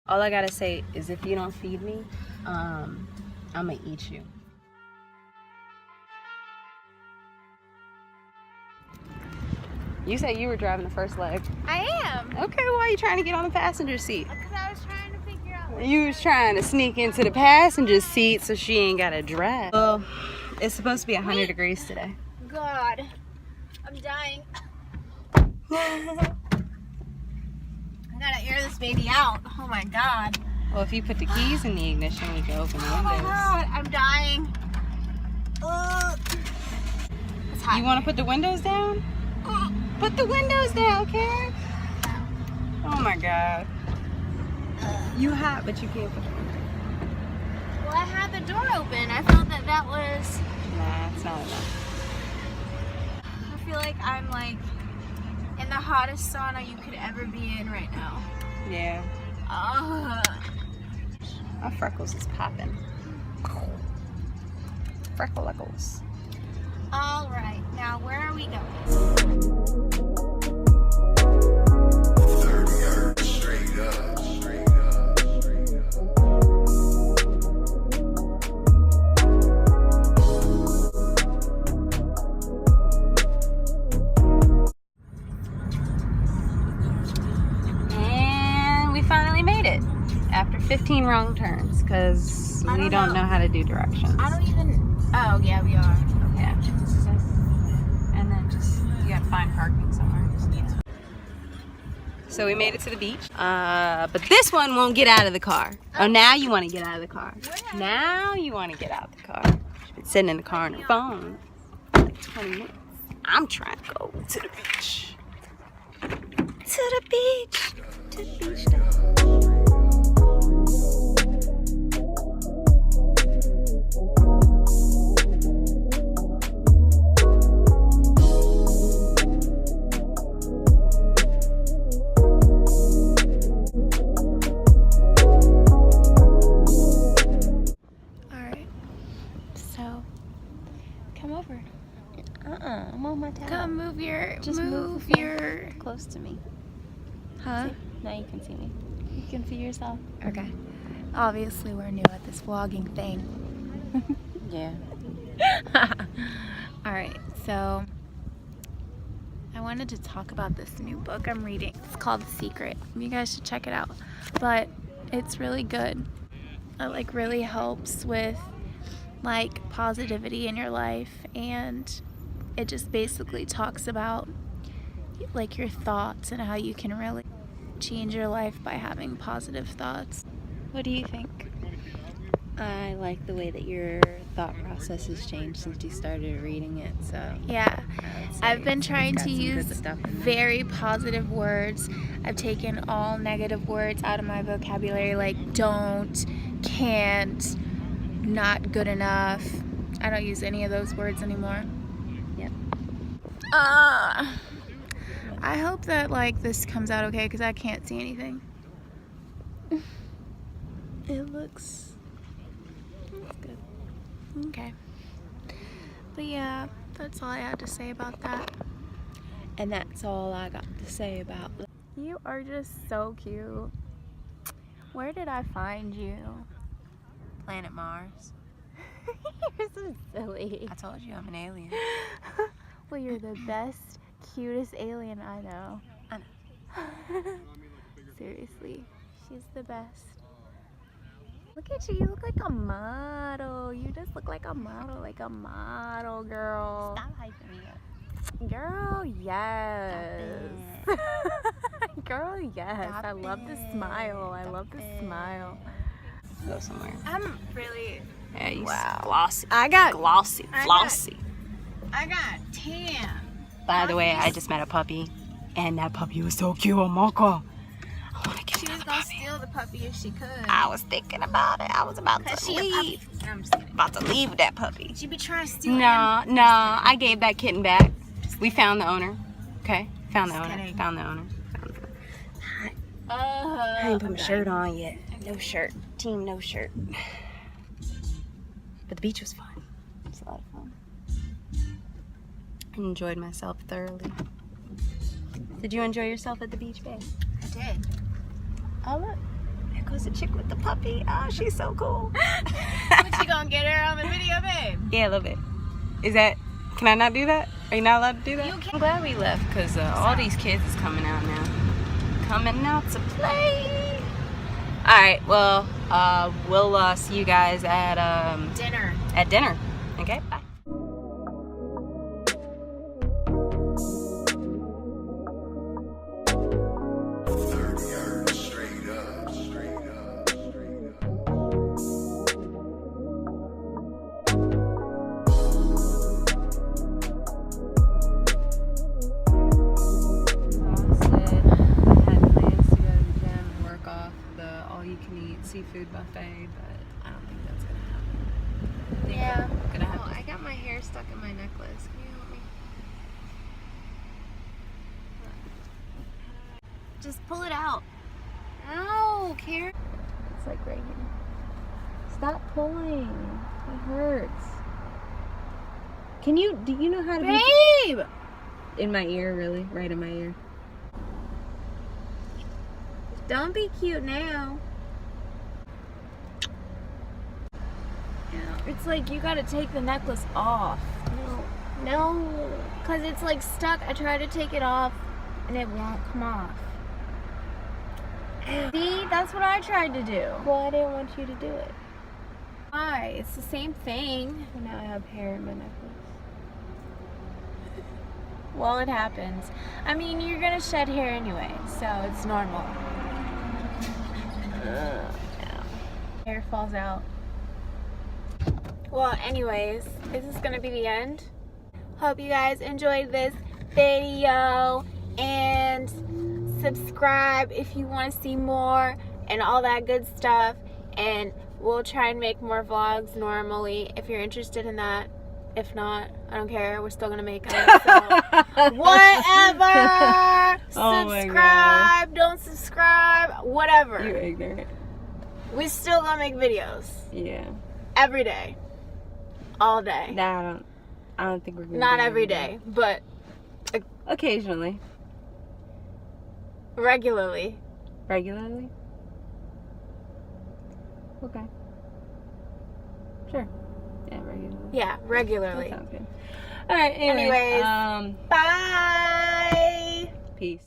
All I gotta say is if you don't feed me, I'm gonna eat you. You said you were driving the first leg. I am. Okay, why are you trying to get on the passenger seat? Because I was trying to figure out. You was trying to sneak into the passenger seat so she ain't gotta drive. Well, it's supposed to be 100 degrees today. God, I'm dying. I gotta air this baby out. Oh my God. Well, if you put the keys in the ignition, we can open the Oh my windows. God, I'm dying. It's hot. You want to put the windows down? Put the windows down, Karen. Oh my God. You hot, but you can't put the windows down. Well, I had the door open. I felt that that was. Nah, it's not enough. I feel like I'm like in the hottest sauna you could ever be in right now. Yeah. My freckles is popping. Freckles. All right, now where are we going? 30 hertz, straight up, straight up, straight up. And we finally made it after 15 wrong turns because we don't know how to do directions. I don't even. Oh yeah, we are. Yeah. And then just, you gotta find parking somewhere. So we made it to the beach. But this one won't get out of the car. Oh, now you want to get out of the car. Now you want to get out of the car. She's been sitting in the car on her phone for like 20 minutes. I'm trying to go to the beach. To the beach. To the beach. I'm on my tab. Come move your. Just move your. Close to me. Huh? See? Now you can see me. You can see yourself. Okay. Obviously, we're new at this vlogging thing. Yeah. All right. So, I wanted to talk about this new book I'm reading. It's called The Secret. You guys should check it out. But it's really good. It like really helps with like positivity in your life, and it just basically talks about like your thoughts and how you can really change your life by having positive thoughts. What do you think? I like the way that your thought process has changed since you started reading it. So Yeah, I've been trying got to some good use stuff in there. very positive words. I've taken all negative words out of my vocabulary, like don't, can't, not good enough. I don't use any of those words anymore. Yep. I hope that like this comes out okay because I can't see anything. It looks good. Okay. But yeah, that's all I had to say about that. And that's all I got to say about it. You are just so cute. Where did I find you? Planet Mars. You're so silly. I told you I'm an alien. Well, you're the best, cutest alien I know. I know. Seriously, she's the best. Look at you, you look like a model. You just look like a model, girl. Stop hyping me up. Girl, yes. Girl, yes. Stop I love the it. smile. I Stop love the it. smile. Go somewhere. I'm really. Yeah, you Wow. glossy. I got Glossy. I got- Flossy. I got tan. By the way, I just met a puppy. And that puppy was so cute. Oh my God. I want to get She was that gonna puppy. steal the puppy if she could. I was thinking about it. I was about Cause to she a leave. puppy. No, I'm just kidding. About to leave with that puppy. She be trying to steal No, I gave that kitten back. We found the owner. Okay? Found the Just owner. kidding. Found the owner. I I ain't put my shirt on yet. No shirt. Team no shirt. But the beach was fun. It was a lot of fun. I enjoyed myself thoroughly. Did you enjoy yourself at the beach, babe? did. Oh, look. There goes the chick with the puppy. Oh, she's so cool. But you gonna get her on the video, babe? Yeah, a little bit. Is that, can I not do that? Are you not allowed to do that? I'm glad we left because all these kids is coming out now. Coming out to play. Alright, well, we'll see you guys at Dinner. At dinner. Okay, bye. Seafood buffet, but I don't think that's gonna happen. Yeah. Gonna happen. Oh, I got my hair stuck in my necklace. Can you help me? Just pull it out. Ow, Karen. It's like right here. Stop pulling. It hurts. Do you know how to Babe! in my ear, really? Right in my ear. Don't be cute now. It's like you gotta take the necklace off. No, because it's like stuck. I tried to take it off and it won't come off. See, that's what I tried to do. Well, I didn't want you to do it. Why? It's the same thing. Well, now I have hair in my necklace. Well, it happens. I mean, you're gonna shed hair anyway, so it's normal. Hair falls out. Well, anyways, this is gonna be the end. Hope you guys enjoyed this video and subscribe if you want to see more and all that good stuff, and we'll try and make more vlogs normally if you're interested in that. If not, I don't care, we're still gonna make them, so whatever. Subscribe, don't subscribe, whatever. You're ignorant. We still gonna make videos Yeah. every day, all day. No, I don't think we're gonna Not do every that. day, but Occasionally. regularly. Regularly? Okay. Sure. Yeah, regularly. Yeah, That regularly. sounds good. Alright, Anyways. anyways. Bye. Peace.